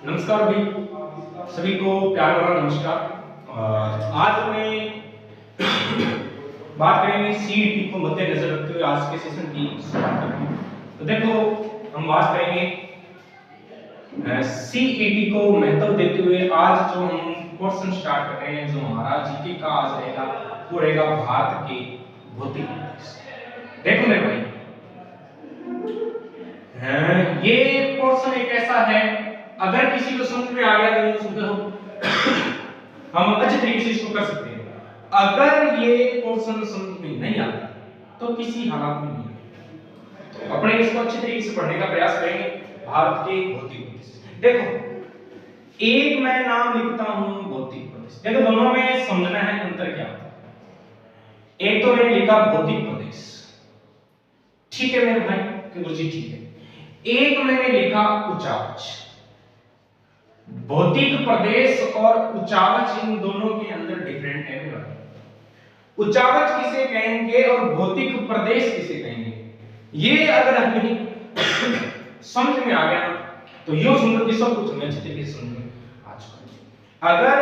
नमस्कार भाई, सभी को प्यार भरा नमस्कार। आज मैं बात करेंगे सीईटी को मद्देनजर रखते हुए आज के सेशन की शुरुआत करते हैं। तो देखो, हम बात करेंगे सीईटी को महत्व देते हुए आज जो हम क्वेश्चन स्टार्ट कर रहे हैं, जो हमारा जीके का आज रहेगा वो रहेगा भारत के भौतिक प्रदेश। देखो मेरे भाई, ये क्वेश्चन एक ऐसा है, अगर किसी को समझ में आ गया तो हम अच्छे तरीके से इसको कर सकते हैं। अगर ये क्वेश्चन समझ में नहीं आता तो किसी हालात में नहीं, तो अपने इसको अच्छे तरीके से पढ़ने का प्रयास करेंगे। भारत के भौतिक प्रदेश, देखो एक मैं नाम लिखता हूं भौतिक प्रदेश। देखो दोनों में समझना है अंतर क्या होता है। एक तो मैंने लिखा भौतिक प्रदेश, ठीक है मेरे भाई, गुरुजी ठीक है। एक मैंने लिखा उचावच। भौतिक प्रदेश और उचावच, इन दोनों के अंदर डिफरेंट है। उचावच किसे कहेंगे और भौतिक प्रदेश किसे कहेंगे, ये अगर हमें समझ में आ गया तो यो सुंदर की सब कुछ हमें अच्छे तरीके से समझ में आ चुका है। अगर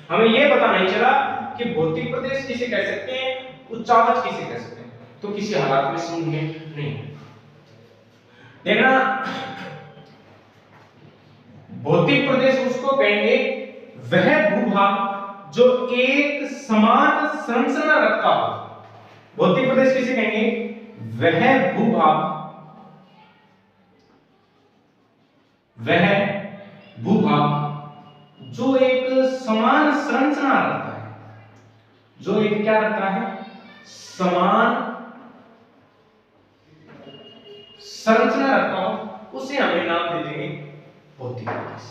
हमें ये पता नहीं चला कि भौतिक प्रदेश किसे कह सकते हैं, उचावच किसे कह सकते हैं, तो किसी हालात में समझ में नहीं। देखना, भौतिक प्रदेश उसको कहेंगे वह भूभाग जो एक समान संरचना रखता हो। भौतिक प्रदेश किसे कहेंगे, वह भूभाग जो एक समान संरचना रखता है। जो एक क्या रखता है, समान संरचना रखता हो, उसे हमें नाम दे देंगे भौतिक प्रदेश।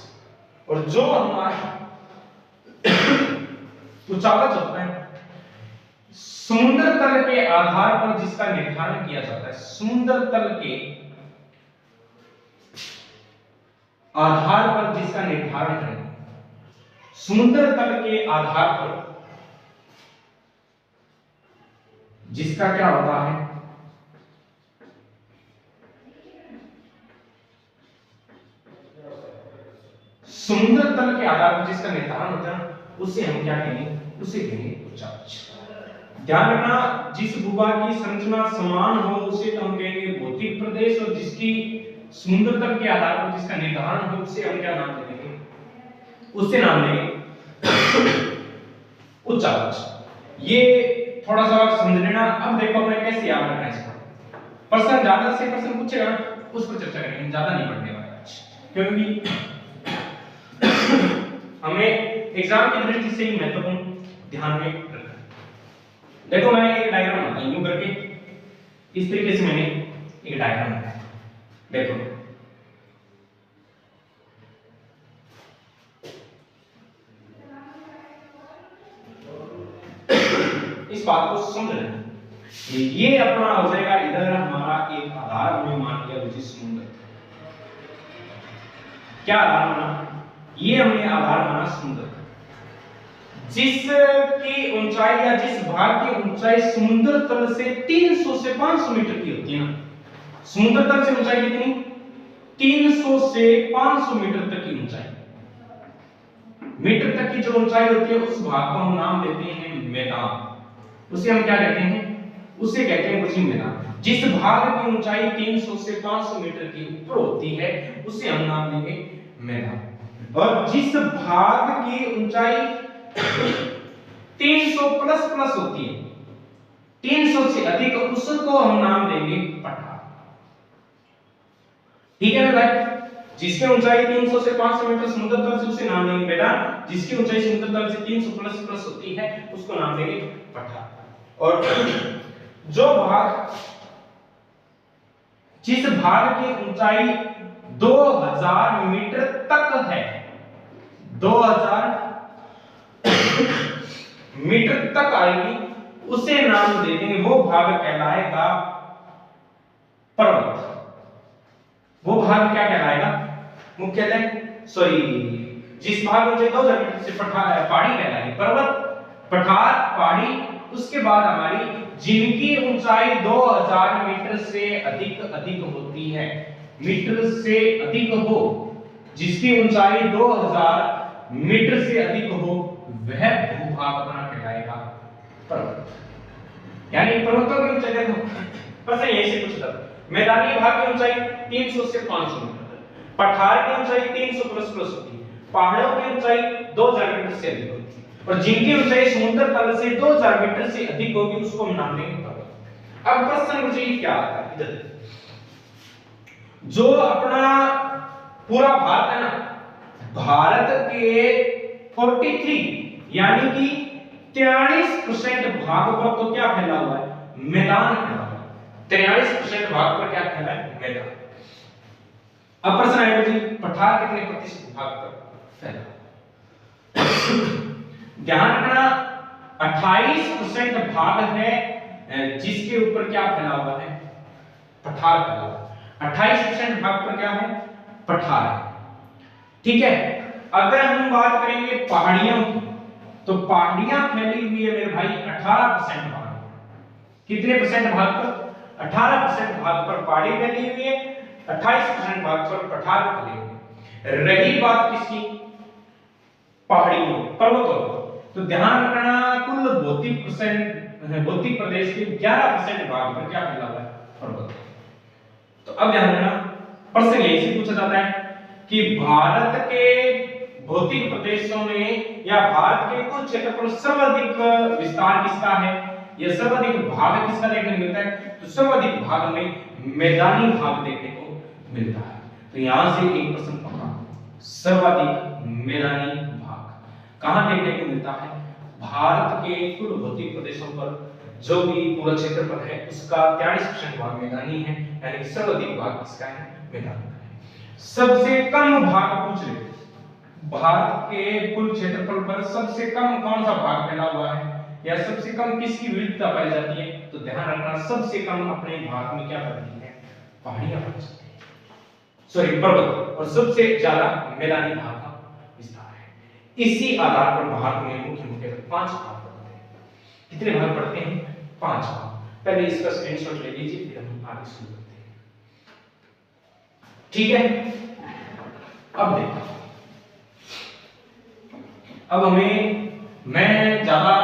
और जो हमारा उचावच होता है, समुद्र तल के आधार पर जिसका निर्धारण किया जाता है, समुद्र तल के आधार पर जिसका निर्धारण है, समुद्र तल के आधार पर जिसका क्या होता है, समुद्र तल के आधार पर जिसका निर्धारण होता है, उसे हम क्या कहेंगे, उसे कहेंगे उचावच। ध्यान रखना, जिस भूभाग की संरचना समान हो उसे तो हम कहेंगे भौतिक प्रदेश, और जिसकी समुद्र तल के आधार पर जिसका निर्धारण हो उसे हम क्या नाम देंगे, उसे नाम देंगे उचावच। ये थोड़ा सा समझ लेना। अब देखो अपने कैसे याद रखना है इसको। प्रश्न ज्यादा से प्रश्न पूछेगा ना, उस पर चर्चा करेंगे, ज्यादा नहीं पढ़ने वाले आज, क्योंकि हमें एग्जाम की दृष्टि से ही महत्वपूर्ण ध्यान में रखना है। देखो मैं एक डायग्राम बनाता हूं यूं करके, इस तरीके से मैंने एक डायग्राम बनाया। देखो इस बात को समझ लेना, ये अपना हो जाएगा इधर हमारा एक आधार, हमने मान लिया मुझे समुद्र। क्या आधार माना, ये हमने आधार माना समुद्र, जिसकी ऊंचाई या जिस भाग की ऊंचाई समुद्र तल से 300 से 500 मीटर की होती है ना। समुद्र तल से ऊंचाई कितनी, 300 से 500 मीटर तक की ऊंचाई, मीटर तक की जो ऊंचाई होती है उस भाग को हम नाम देते हैं मैदान। उसे हम क्या कहते हैं, उसे कहते हैं कुछ मैदान। जिस भाग की ऊंचाई 300 से 500 मीटर की ऊपर होती है उसे हम नाम देंगे मैदान। और जिस भाग की ऊंचाई 300 प्लस प्लस होती है, 300 से अधिक, उसको हम नाम देंगे पठार। ठीक है ना भाई, जिसकी ऊंचाई 300 से 500 मीटर समुद्र तल से उसे नाम देंगे मैदान, जिसकी ऊंचाई समुद्र तल से 300 प्लस प्लस होती है उसको नाम देंगे पठार। और जो भाग, जिस भाग की ऊंचाई 2000 मीटर तक है, 2000 मीटर तक आएगी, उसे नाम दे देंगे, वो भाग कहलाएगा पर्वत। वो भाग क्या कहलाएगा, मुख्यतः जिस भाग ऊंचाई 2000 मीटर से पहाड़ी कहलाएगी, पर्वत, पठार, पहाड़ी। उसके बाद हमारी जिनकी ऊंचाई 2000 मीटर से अधिक होती है, मीटर से अधिक हो, जिसकी ऊंचाई 2000 मीटर से अधिक हो वह भूभाग अपना कहलाएगा पर्वत। यानी पर्वतों की ऊंचाई देखो प्रश्न यही से पूछता था। मैदानी भाग की ऊंचाई 300 से 500 मीटर, पठार की ऊंचाई 300 प्लस होती है, पहाड़ों की ऊंचाई 2000 मीटर से अधिक होती है और जिनकी ऊंचाई समुद्र तल से 2000 मीटर से अधिक होगी उसको हम नाम देंगे पर्वत। अब प्रश्न मुझे क्या आता है इधर, जो अपना पूरा भारत है ना, भारत के 43 यानी कि 43% भाग पर तो क्या फैला हुआ है, मैदान फैला हुआ है। 43% भाग पर क्या फैला है, मैदान। अब प्रश्न आएगा जी पठार कितने प्रतिशत भाग पर फैला, ध्यान रखना 28% भाग है जिसके ऊपर क्या फैला हुआ है, पठार फैला हुआ है। 28% भाग पर क्या है, पठार है। ठीक है, अगर हम बात करेंगे पहाड़ियों की तो पहाड़ियां फैली हुई है मेरे भाई 18% भाग। कितने परसेंट भाग पर, 18% भाग पर पहाड़ी फैली हुई है, 28% भाग पर पठार फैले हुए। रही बात किसकी, पहाड़ियों पर्वतों, तो ध्यान रखना कुल भौतिक प्रदेश के 11% भाग पर क्या फैला हुआ है, पर्वत। तो अब ध्यान रखना प्रश्न यही से पूछा जाता है कि भारत के भौतिक प्रदेशों में या भारत के कुल क्षेत्र पर सर्वाधिक विस्तार किसका है या सर्वाधिक भाग किसका देखने को मिलता है, तो सर्वाधिक भाग में मैदानी भाग देखने को मिलता है। तो यहां से एक प्रश्न पक्का, सर्वाधिक मैदानी भाग कहां देखने को मिलता है, भारत के कुल भौतिक प्रदेशों पर जो भी पूरा क्षेत्रफल है उसका 43% भाग मैदानी है, यानी सर्वाधिक भाग किसका है, मैदान का है। सबसे कम भाग पूछ रहे, भारत के कुल क्षेत्रफल पर सबसे कम कौन सा भाग फैला हुआ है या सबसे कम किसकी विविधता पाई जाती है, तो ध्यान रखना सबसे कम अपने भारत में क्या पाती है, पहाड़ियां पाई जाती है, सॉरी पर्वत, और सबसे ज्यादा मैदानी भाग का विस्तार है। इसी आधार पर भारत में मुख्य 5 भाग पड़ते हैं। कितने भाग पड़ते हैं, 5 भाग। पहले इसका स्क्रीनशॉट ले लीजिए फिर हम आगे शुरू करते हैं। ठीक है, अब देखो, अब मैं ज्यादा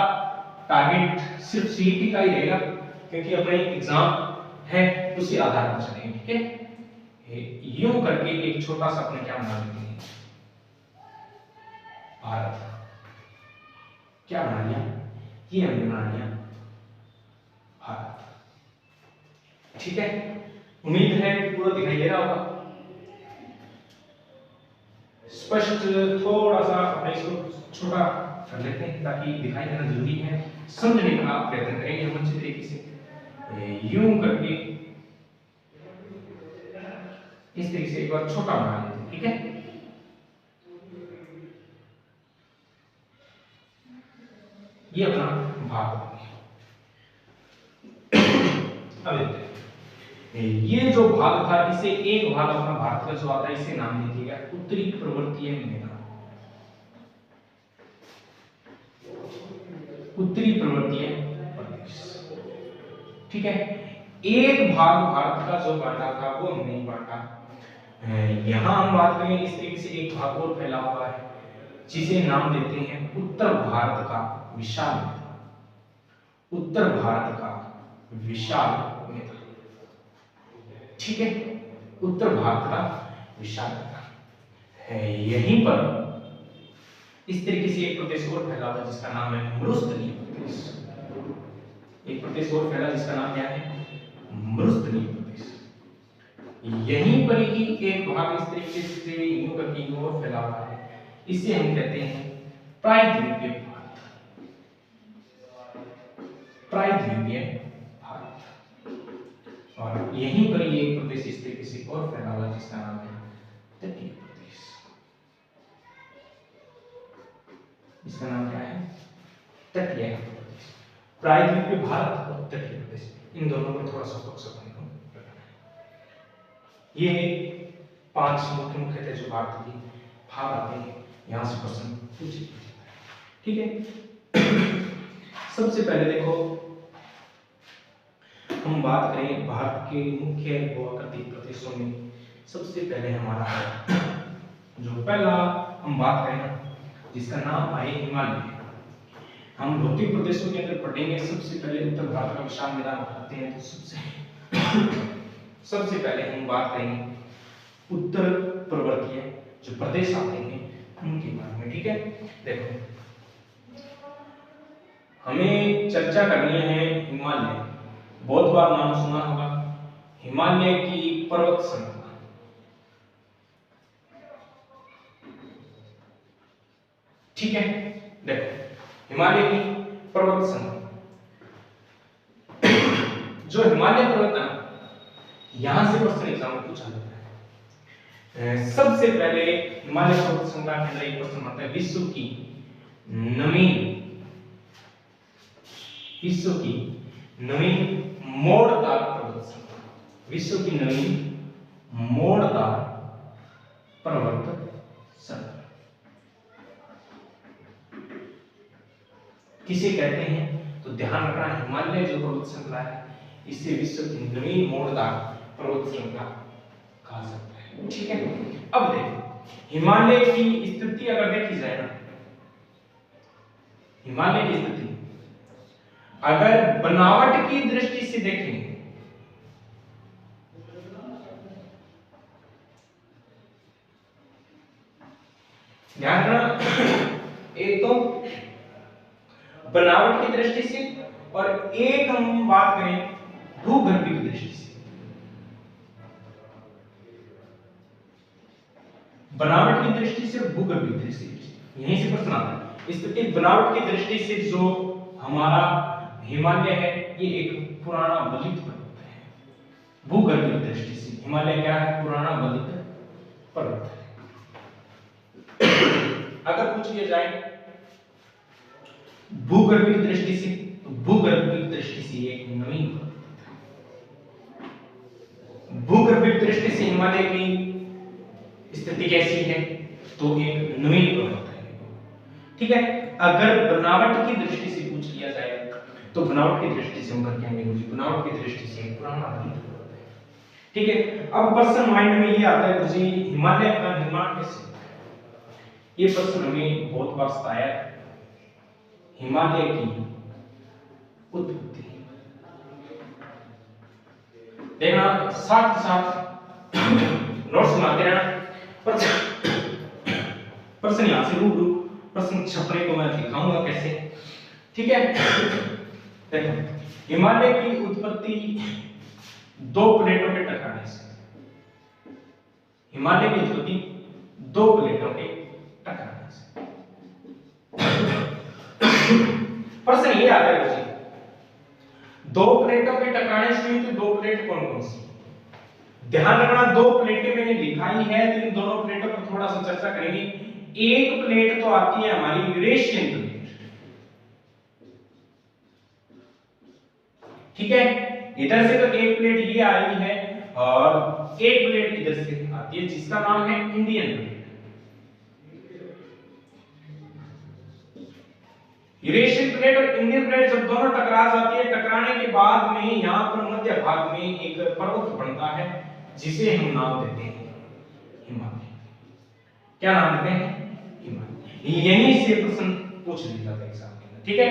टारगेट सिर्फ सीईटी का ही रहेगा क्योंकि अपने एग्जाम है उसी आधार पर चलेंगे। ठीक है, यूं करके एक छोटा सा अपने क्या बना लेते हैं, भारत क्या बना लिया, ये हमने बना लिया भारत। ठीक है, उम्मीद है कि पूरा दिखाई दे रहा होगा, स्पष्ट थोड़ा सा अपने इसको छोटा कर लेते हैं ताकि दिखाई देना जरूरी है, समझने का आप प्रयत्न करेंगे हम अच्छे तरीके से। यूं करके इस तरीके से एक बार छोटा बना लेते हैं। ठीक है, ये अपना भाग हो गया। अब ये जो भाग था इसे एक भाग अपना भारत का जो आता है इसे नाम दे दिया उत्तरी पर्वतीय मैदान, उत्तरी पर्वतीय प्रदेश। ठीक है, एक भाग भारत का जो बांटा था वो नहीं बांटा, यहां हम बात करें इस तरीके से एक भाग और फैला हुआ है जिसे नाम देते हैं उत्तर भारत का विशाल मैदान, उत्तर भारत का विशाल मैदान। ठीक है, उत्तर भारत का विशाल मैदान है। यहीं पर इस तरीके से एक प्रदेश और फैला हुआ जिसका नाम है मरुस्थलीय प्रदेश, एक प्रदेश और फैला जिसका नाम क्या है, मरुस्थलीय प्रदेश। यहीं पर ही एक भाग इस तरीके से यूं करके और फैला हुआ है, इसे हम कहते हैं प्रायद्वीपीय भारत, प्रायद्वीपीय भारत। और यहीं पर ये एक प्रदेश इस तरीके से और फैला हुआ जिसका नाम है तटीय प्रदेश, इसका नाम क्या है, तटीय प्रदेश। प्रायद्वीपीय भारत और तटीय प्रदेश, इन दोनों पर थोड़ा सा फोकस करने को रखना है। ये 5 मुख्य जो भारत की भाग आते हैं, यहां से प्रश्न पूछे। ठीक है, सबसे पहले देखो हम बात करें भारत के मुख्य भू-आकृतिक प्रदेशों में, सबसे पहले हमारा जो पहला हम बात करें ना, जिसका नाम है हिमालय। हम भौतिक प्रदेशों के अंदर पढ़ेंगे। सबसे पहले उत्तर भारत का विशाल मैदान उठाते हैं, तो सबसे पहले हम बात करेंगे उत्तर पर्वतीय जो प्रदेश आते हैं उनके बारे में। ठीक है, देखो हमें चर्चा करनी है हिमालय। बहुत बार नाम सुना होगा हिमालय की पर्वत श्रृंखला। ठीक है, देखो हिमालय की पर्वत श्रृंखला, जो हिमालय पर्वत है यहां से क्वेश्चन एग्जाम में पूछा जाता है। सबसे पहले हिमालय पर्वत श्रृंखला के अंदर एक प्रश्न आता है, विश्व की नवीन मोड़दार पर्वत श्रृंखला। विश्व की नवीन मोड़दार पर्वत श्रृंखला किसे कहते हैं? तो ध्यान रखना, हिमालय जो पर्वत श्रृंखला है इसे विश्व की नवीन मोड़दार पर्वत श्रृंखला कहा जाता है। ठीक है, अब देखो हिमालय की स्थिति अगर देखी जाए ना, हिमालय की स्थिति अगर बनावट की दृष्टि से देखें, ध्यान रखना, एक तो बनावट की दृष्टि से और एक हम बात करें भूगर्भीय दृष्टि से। बनावट की दृष्टि से और भूगर्भीय दृष्टि से, यहीं से प्रश्न आता है। स्थिति बनावट की दृष्टि से जो हमारा हिमालय है ये एक पुराना बलित पर्वत है। भूगर्भीय दृष्टि से हिमालय क्या है? पुराना बलित पर्वत है। अगर पूछ लिया जाए भूगर्भीय दृष्टि से, तो भूगर्भीय दृष्टि से एक नवीन पर्वत है। भूगर्भीय दृष्टि से हिमालय की स्थिति कैसी है? तो एक नवीन पर्वत है। ठीक है, अगर बनावट की दृष्टि से पूछ लिया जाए तो बनावट की दृष्टि से हम कहेंगे बनावट की दृष्टि से पुराना बलित पर्वत है। ठीक है, अब प्रश्न माइंड में ये आता है जी हिमालय का निर्माण कैसे होता है? ये प्रश्न हमें बहुत बार सताया है। हिमालय की उत्पत्ति देखना, साथ साथ नोट्स बनाते रहना। प्रश्न यहां से रूबरू प्रश्न छपने को मैं दिखाऊंगा कैसे। ठीक है, देखो हिमालय की उत्पत्ति दो प्लेटों के टकराने से। हिमालय की उत्पत्ति दो प्लेटों के टकराने से। प्रश्न ये आता है जी, दो प्लेटों के टकराने से हुई तो दो प्लेट कौन कौन सी? ध्यान रखना, दो प्लेटें मैंने दिखाई है तो इन दोनों प्लेटों पर थोड़ा सा चर्चा करेंगे। एक प्लेट तो आती है हमारी यूरेशियन प्लेट। ठीक है, इधर से तो एक प्लेट ये आई है और एक प्लेट इधर से आती है जिसका नाम है इंडियन प्लेट। यूरेशियन प्लेट और इंडियन प्लेट जब दोनों टकरा जाती है, टकराने के बाद में यहां पर मध्य भाग में एक पर्वत बनता है जिसे हम नाम देते हैं हिमालय। क्या नाम देते हैं? हिमालय। यहीं से प्रश्न पूछ लिया जाता है एग्जाम के अंदर। ठीक है,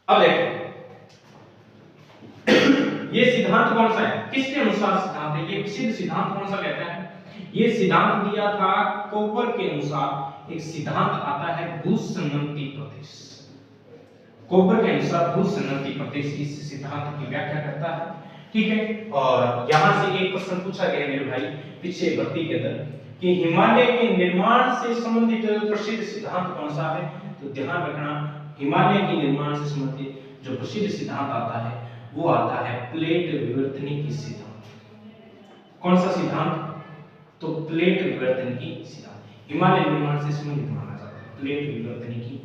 अब देखो ये सिद्धांत कौन सा है? किसके अनुसार सिद्धांत है? ये प्रसिद्ध सिद्धांत कौन सा कहता है? ये सिद्धांत दिया था कोपर के अनुसार। एक सिद्धांत आता है भूसंगति प्रदेश। कोपर के अनुसार भूसंगति प्रदेश इस सिद्धांत की व्याख्या करता है। ठीक है, और यहां से एक प्रश्न पूछा गया मेरे भाई पीछे भर्ती के अंदर कि हिमालय के निर्माण से संबंधित प्रसिद्ध सिद्धांत कौन सा है? तो ध्यान रखना, हिमालय के निर्माण से संबंधित जो प्रसिद्ध सिद्धांत आता है वो आता है प्लेट विवर्तनिकी सिद्धांत। कौन सा सिद्धांत? तो प्लेट विवर्तनिकी सिद्धांत हिमालय निर्माण से संबंधित माना जाता है। प्लेट विवर्तनिकी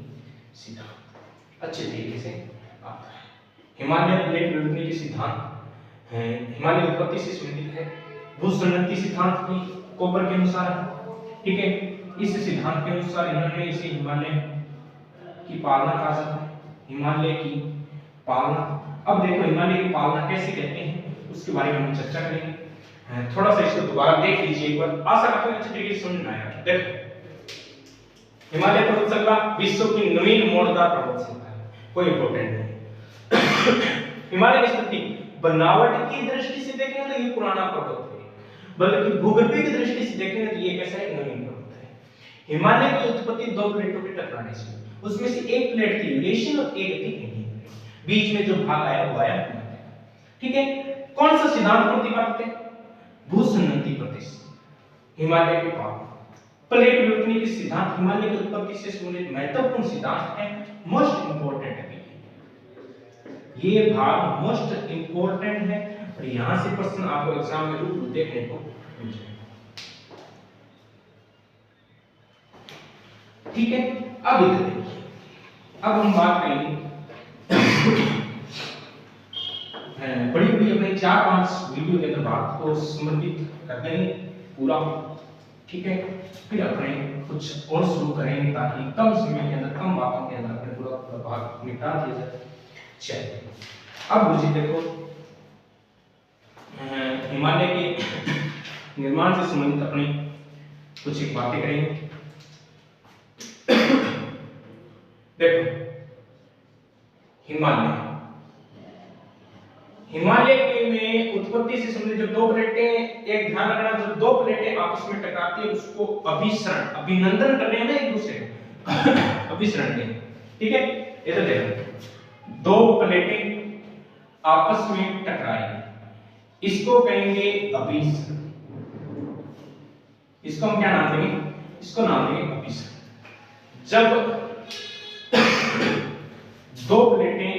सिद्धांत अच्छे तरीके से आता है। हिमालय प्लेट विवर्तनिकी सिद्धांत हिमालय उत्पत्ति से संबंधित है। भूसंगति सिद्धांत की कोपर के अनुसार। ठीक है, इस सिद्धांत के अनुसार इन्होंने इसे हिमालय की पालना कहा जाता है। हिमालय की पालना। अब देखो हिमालय की पालना कैसे कहते हैं उसके बारे में हम चर्चा करेंगे। थोड़ा सा इसको दोबारा देख लीजिए एक बार, आशा करता हूं अच्छी तरीके से समझ में आएगा। देखो, हिमालय पर्वत श्रृंखला विश्व की नवीन मोड़दार पर्वत श्रृंखला है, कोई इंपॉर्टेंट नहीं। हिमालय की स्थिति बनावट की दृष्टि से देखेंगे तो ये पुराना पर्वत है, बल्कि भूगर्भीय की दृष्टि से देखेंगे तो ये कैसा है, नवीन पर्वत है। हिमालय की उत्पत्ति दो प्लेटों के टकराने से, उसमें से एक प्लेट थी यूरेशियन और एक थी इंडियन प्लेट, बीच में जो भाग आया वो आया हिमालय का। ठीक है, कौन सा सिद्धांत प्रतिपादित है? भूसंनति प्रदेश हिमालय के पास प्लेट विवर्तन के सिद्धांत हिमालय की उत्पत्ति से संबंधित महत्वपूर्ण सिद्धांत है, मोस्ट इंपोर्टेंट है। ये भाग मोस्ट इंपोर्टेंट है और यहां से प्रश्न आपको एग्जाम में रूप देखने को मिल जाएगा। ठीक है, अब इधर देखिए, अब हम बात करेंगे बड़ी बड़ी अपने 4-5 वीडियो के अंदर बात को समर्पित कर देंगे पूरा। ठीक है, फिर अपने कुछ और शुरू करेंगे ताकि कम समय के अंदर कम बातों के अंदर अपने पूरा भाग निपटा दिया जाए। चलिए, अब मुझे देखो, हिमालय के निर्माण से संबंधित अपनी कुछ एक बातें करेंगे। देखो, हिमालय के में उत्पत्ति से संबंधित जो दो प्लेटें, एक ध्यान रखना, जो दो प्लेटें आपस में टकराती है उसको अभिसरण, अभिनंदन कर रहे हैं ना एक दूसरे अभिसरण के। ठीक है, इधर देखो, दो प्लेटें आपस में टकराएंगी, इसको कहेंगे अभिसरण। इसको हम क्या नाम देंगे? इसको नाम देंगे अभिसरण। जब दो प्लेटें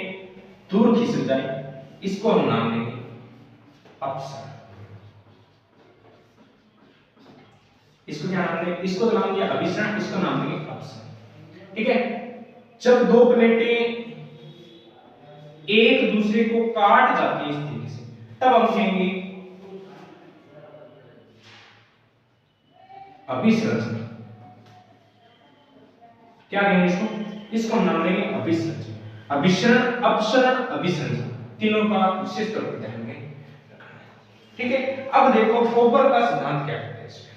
दूर खिसक जाए, इसको हम नाम देंगे अपसरण। इसको क्या नाम देंगे? इसको तो नाम दिया अभिसरण, इसको नाम देंगे अपसरण। ठीक है, जब दो प्लेटें एक दूसरे को काट जाती है इस तरीके से, तब हम कहेंगे अभिसरण। क्या कहेंगे इसको? इसको हम नाम देंगे अभिसरण। अभिसरण, अपसरण, अभिसरण, तीनों का विशेष तौर पर ध्यान में रखना है। ठीक है, अब देखो कोपर का सिद्धांत क्या कहता है इसमें।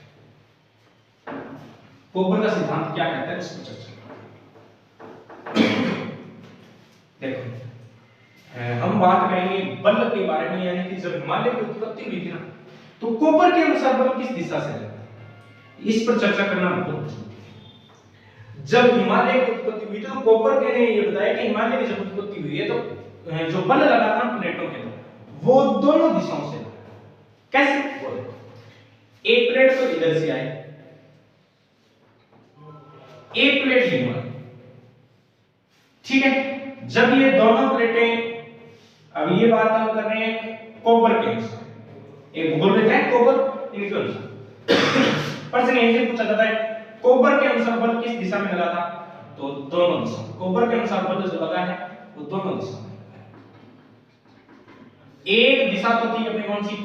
कोपर का सिद्धांत क्या कहता है इस पर चर्चा देखो, हम बात करेंगे बल के बारे में, यानी कि जब हिमालय की उत्पत्ति हुई थी ना, तो कोपर के अनुसार बल किस दिशा से लगता है, इस पर चर्चा करना बहुत जरूरी है। जब हिमालय की उत्पत्ति हुई तो कोपर के ने ये बताया कि हिमालय की जब उत्पत्ति हुई है तो जो बल लगा था प्लेटों के अंदर वो दोनों दिशाओं से लगा। कैसे? वो एक प्लेट तो इधर से आई, एक प्लेट यहां। ठीक है, जब ये दोनों प्लेटें, अब ये बात हम कर रहे हैं कोपर के अनुसार, एक भूगोल में है कोपर, इनके अनुसार प्रश्न यहीं से पूछा जाता है कोपर के अनुसार बल किस दिशा में लगा था, तो दोनों दिशा। कोपर के अनुसार बल जो लगा है वो दोनों दिशा में। एक दिशा तो थी अपनी कौन सी,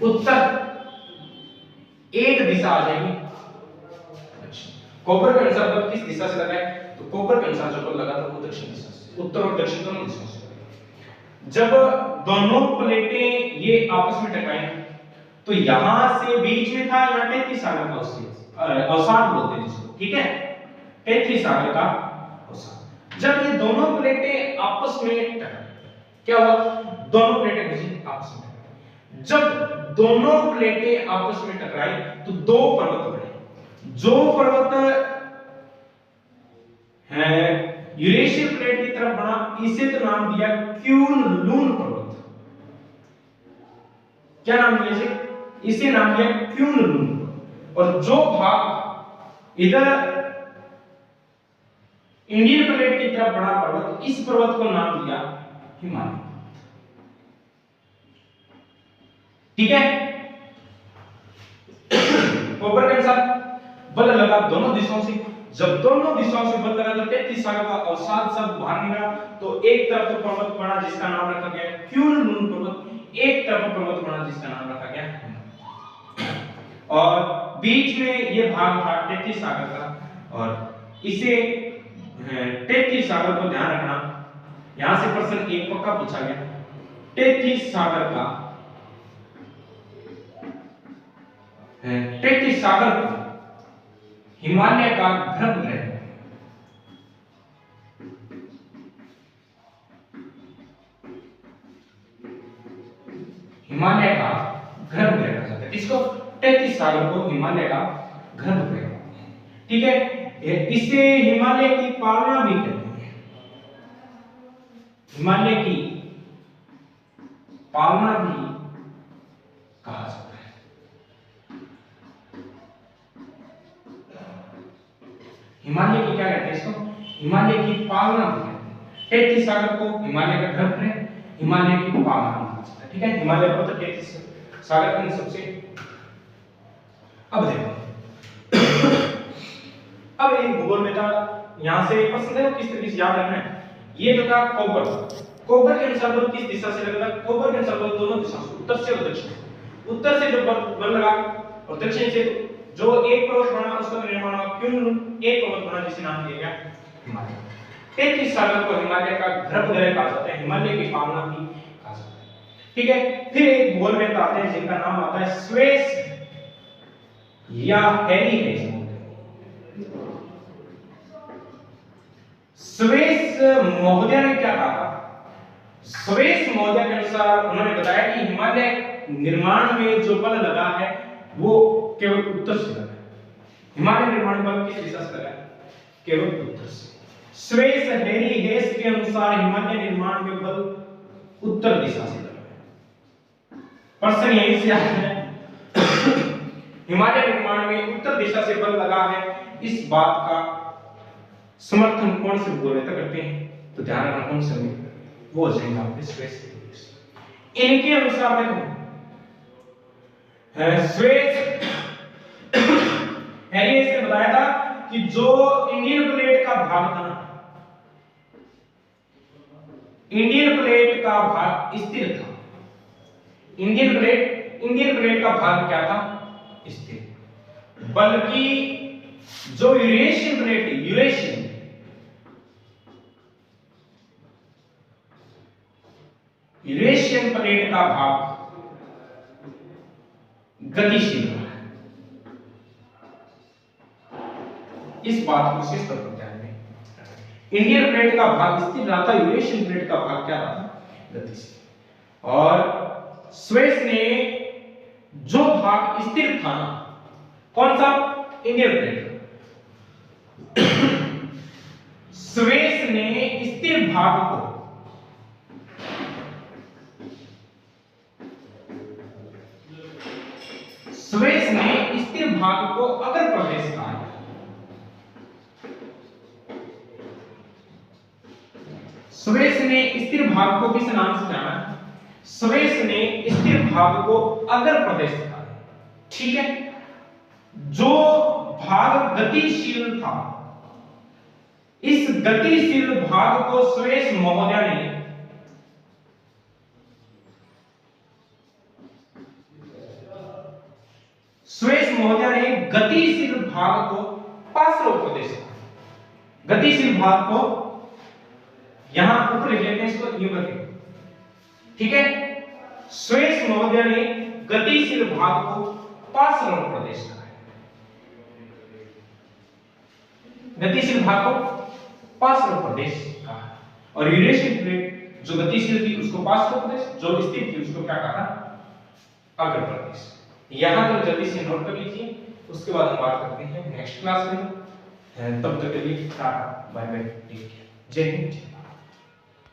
उत्तर, एक दिशा आ जाएगी। अच्छा, कोपर के अनुसार बल किस दिशा से लगा है, तो कोपर के अनुसार जो बल लगा था वो दक्षिण दिशा से, उत्तर और दक्षिण दोनों दिशाओं से। जब दोनों प्लेटें ये आपस में टकराई तो यहां से बीच में था, यहाँ टेथी सागर का अवसाद बोलते हैं जिसको। ठीक है, टेथी सागर का अवसाद। जब ये दोनों प्लेटें आपस में टकराई, क्या हुआ? दोनों प्लेटें घुसी आपस में। जब दोनों प्लेटें आपस में टकराई तो दो पर्वत बने। जो पर्वत है यूरेशियन प्लेट की तरफ बना, इसे तो नाम दिया क्यून-लून पर्वत। क्या नाम दिया इसे? इसे नाम दिया क्यून-लून। और जो भाग इधर इंडियन प्लेट की तरफ बड़ा पर्वत, इस पर्वत को नाम दिया हिमालय। ठीक है, कोपर के अनुसार बल लगा दोनों दिशाओं से। जब दोनों दिशाओं से बल लगा तो टेथी सागर का अवसाद सब बाहर निकला, तो एक तरफ तो पर्वत बना जिसका नाम रखा गया क्यून-लून पर्वत, एक तरफ पर्वत बना जिसका नाम रखा गया, और बीच में ये भाग था टेथी सागर का। और इसे टेथी सागर को ध्यान रखना, यहां से प्रश्न एक पक्का पूछा गया, टेथी सागर का 33 सागर को हिमालय का गर्भगृह, हिमालय का गर्भगृह कहा जाता है। इसको 33 सागर को हिमालय का गर्भगृह, ठीक है। इसे हिमालय की पालना भी कहते हैं, हिमालय की पालना भी कहा जाता है। हिमालय की क्या कहते हैं इसको, हिमालय की पालना भी कहते हैं। 33 सागर को हिमालय का गर्भगृह, हिमालय की पालना भी कहा जाता है, ठीक है। हिमालय पर्वत 33 सागर के सबसे। अब देखो अब एक भूगोल में था, यहां से प्रश्न है किस तरीके से याद रखना है। ये जो था कोबर, कोबर के अनुसार बल किस दिशा से लगेगा, कोबर के अनुसार बल दोनों दिशा से, उत्तर से और दक्षिण। उत्तर से जो बल लगा और दक्षिण से जो एक पर्वत बना उसका निर्माण हुआ, क्यों एक पर्वत बना जिसे नाम दिया गया हिमालय। 33 सागर को हिमालय का गर्भगृह कहा जाता है, हिमालय की पालना भी कहा जाता है, ठीक है। फिर एक भूगोल में आते हैं जिनका नाम आता है स्वेस या हेरीहेज। स्वेस महोदय ने क्या कहा, स्वेस महोदय के अनुसार उन्होंने बताया कि हिमालय निर्माण में जो बल लगा है वो केवल उत्तर से लगा है। हिमालय निर्माण बल किस दिशा से लगा है, केवल उत्तर से। स्वेस हेरीहेज के अनुसार हिमालय निर्माण में बल उत्तर दिशा से लगा है। प्रश्न यही से आता है हिमालय निर्माण में उत्तर दिशा से बल लगा है, इस बात का समर्थन कौन से भूगोल नेता करते हैं, तो ध्यान रखना कौन से वो हो जाएंगे आपके स्वेस। इनके अनुसार देखो स्वेस हेरीहेज ने बताया था कि जो इंडियन प्लेट का भाग था ना, इंडियन प्लेट का भाग स्थिर था। इंडियन प्लेट का भाग क्या था, स्थिर। बल्कि जो यूरेशियन प्लेट थी, यूरेशियन प्लेट का भाग गतिशील है। इस बात को विशेष तौर पर ध्यान में, इंडियन प्लेट का भाग स्थिर रहा था, यूरेशियन प्लेट का भाग क्या रहा, गतिशील। और स्वेस ने जो भाग स्थिर था ना, कौन सा, इंडियन प्लेट, स्वेस ने स्थिर भाग को स्वेस ने स्थिर भाग को अगर प्रदेश कहा है, स्वेस ने स्थिर भाग को किस नाम से जाना है, स्वेस ने स्थिर भाग को अगर प्रदेश कहा है, ठीक है। जो भाग गतिशील था, इस गतिशील भाग को स्वेस महोदय ने गतिशील भाग को पार्श्व प्रदेश कहा। गतिशील भाग को यहां ऊपर लिख लेते हैं, इसको यूं करके, ठीक है। स्वेस महोदय ने गतिशील भाग को पार्श्व प्रदेश कहा। गतिशील भाग को पार्श्व प्रदेश कहा, और यूरेशियन प्लेट जो गतिशील थी उसको पार्श्व प्रदेश, जो स्थिर थी उसको क्या कहा, अग्र प्रदेश। यहां तक जल्दी से नोट कर लीजिए, उसके बाद हम बात करते हैं नेक्स्ट क्लास में। तब तक के लिए tata bye bye, take care, Jai Hind.